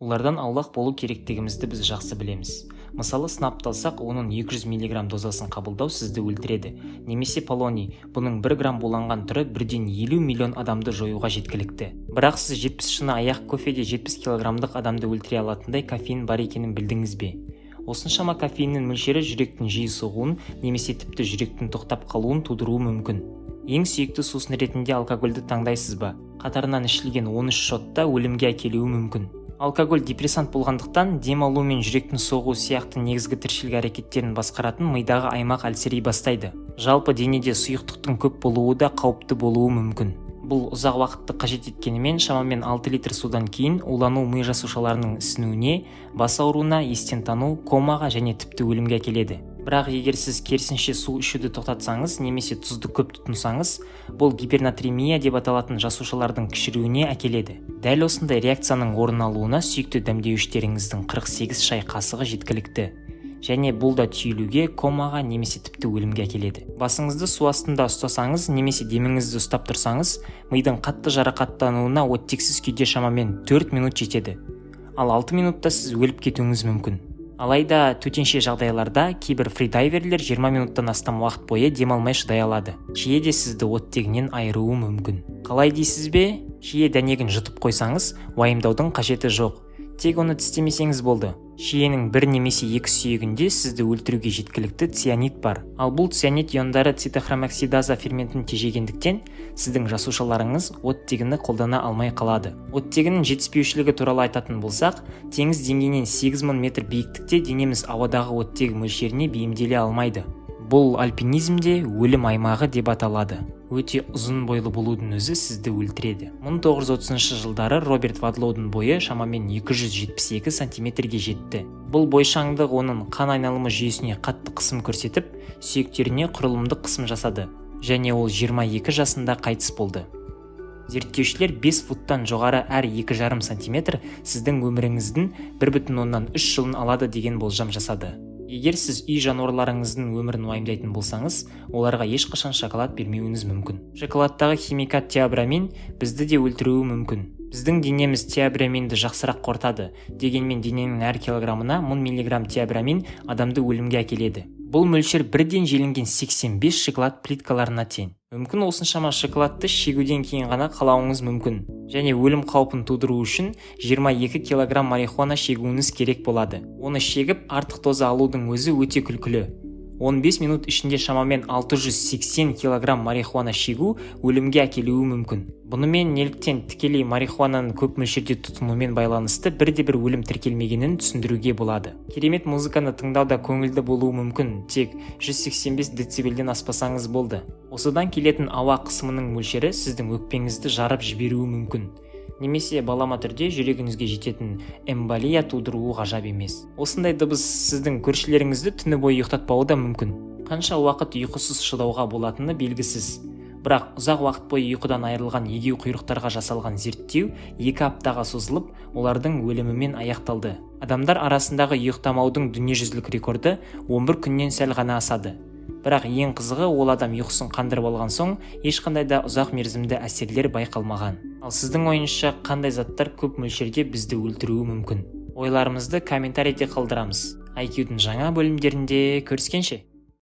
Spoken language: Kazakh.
олардан аулақ болу керектігімізді біз жақсы білеміз. Мысалы, сынапты алсақ, оның 200 мг дозасын қабылдау сізді өлтіреді. Немесе полоний, бұның 1 грамм буланған түрі бірден 50 миллион адамды жоюға жеткілікті. Бірақ сіз 70 шыны аяқ кофеде 70 килограммдық адамды өлтіре алатындай кофеин бар екенін білдіңіз бе? Осыншама кофеиннің мөлшері жүректің жиі соғуын немесе тіпті жүректің тоқтап қалуын тудыруы мүмкін. Ең сүйікті сусын ретінде алкогольді таңдайсыз ба? Қатарынан ішілген 13 шотта өлімге әкелуі мүмкін. Алкоголь депрессант болғандықтан дем алу мен жүректің соғуы сияқты негізгі тіршілік әрекеттерін басқаратын мидағы аймақ әлсірей бастайды. Жалпы денеде сұйықтықтың көп болуы да қауіпті болуы мүмкін. Бұл ұзақ уақытты қажет еткенімен шамамен 6 литр судан кейін улану ми жасушаларының ісінуіне, бас ауруына, естен тану, комаға және тіпті өлімге әкеледі. Бірақ егер сіз керісінше су ішуді тоқтатсаңыз немесе тұзды көп тұтынсаңыз, бұл гипернатремия деп аталатын жасушалардың кішіреуіне әкеледі. Дәл осындай реакцияның орын алуына сүйікті дәмдеуіштеріңіздің 48 шай қасығы жеткілікті. Және бұл да түйілуге, комаға немесе тіпті өлімге әкеледі. Басыңызды су астында ұстасаңыз немесе деміңізді ұстап тұрсаңыз, мидың қатты жарақаттануына оттексіз күйде шамамен 4 минут жетеді. Ал 6 минутта сіз өліп кетуіңіз мүмкін. Алайда төтенше жағдайларда кейбір фридайверлер 20 минуттан астам уақыт бойы демалмай шыдай алады. Шие де сізді оттегінен айыруы мүмкін. Қалай дейсіз бе? Шие дәнегін жұтып қойсаңыз, уайымдаудың қажеті жоқ. Тек оны тістемесеңіз болды. Шиенің бір немесе екі сүйегінде сізді өлтіруге жеткілікті цианид бар. Ал бұл цианид иондары цитохромоксидаза ферментін тежегендіктен, сіздің жасушаларыңыз оттегіні қолдана алмай қалады. Оттегінің жетіспеушілігі туралы айтатын болсақ, теңіз деңгейінен 8000 метр биіктікте денеміз ауадағы оттегі мөлшеріне бейімделе алмайды. Бұл альпинизмде өлім аймағы деп аталады. Өте ұзын бойлы болудың өзі сізді өлтіреді. 1930 жылдары Роберт Вадлоудың бойы шамамен 272 сантиметрге жетті. Бұл бойшаңдық оның қан айналымы жүйесіне қатты қысым көрсетіп, сүйектеріне құрылымдық қысым жасады. Және ол 22 жасында қайтыс болды. Зерттеушілер 5 футтан жоғары әр 2,5 сантиметр сіздің өміріңіздің 1,3 жылын алады деген болжам жасады. Егер сіз үй жануарларыңыздың өмірін уайымдайтын болсаңыз, оларға ешқашан шоколад бермеуіңіз мүмкін. Шоколадтағы химикат теобрамин бізді де өлтіруі мүмкін. Біздің денеміз теобраминді жақсырақ қорытады, дегенмен дененің әр килограммына 1000 мг теобрамин адамды өлімге әкеледі. Бұл мөлшер бірден желінген 85 шоколад плиткаларына тең. Мүмкін осыншама шоколадты шегуден кейін ғана қалауыңыз мүмкін. Және өлім қаупін тудыру үшін 22 кг марихуана шегуіңіз керек болады. Оны шегіп, артық доза алудың өзі өте күлкілі. 15 минут ішінде шамамен 680 кг марихуана шегу өлімге әкелуі мүмкін. Бұнымен неліктен тікелей марихуананың көп мөлшерде тұтынумен байланысты бірде-бір өлім тіркелмегенін түсіндіруге болады. Керемет музыканы тыңдауда көңілді болуы мүмкін, тек 185 децибелден аспасаңыз болды. Осыдан келетін ауа қысымының мөлшері сіздің өкпеңізді жарып жіберуі мүмкін. Немесе балама түрде жүрегіңізге жететін эмболия тудыруы ғажап емес. Осындай дыбыс сіздің көршілеріңізді түні бойы ұйықтатпауы да мүмкін. Қанша уақыт ұйқысыз шыдауға болатыны белгісіз. Бірақ ұзақ уақыт бойы ұйқыдан айырылған егеу құйрықтарға жасалған зерттеу 2 аптаға созылып, олардың өлімімен аяқталды. Адамдар арасындағы ұйықтамаудың дүниежүзілік рекорды 11 күннен сәл ғана асады. Бірақ ең қызығы, ол адам ұйқысын қандырып алған соң ешқандай да ұзақ мерзімді әсерлер байқалмаған. Ал сіздің ойыңызша қандай заттар көп мөлшерде бізді өлтіруі мүмкін? Ойларымызды комментарийде қалдырамыз. IQ-дің жаңа бөлімдерінде көріскенше.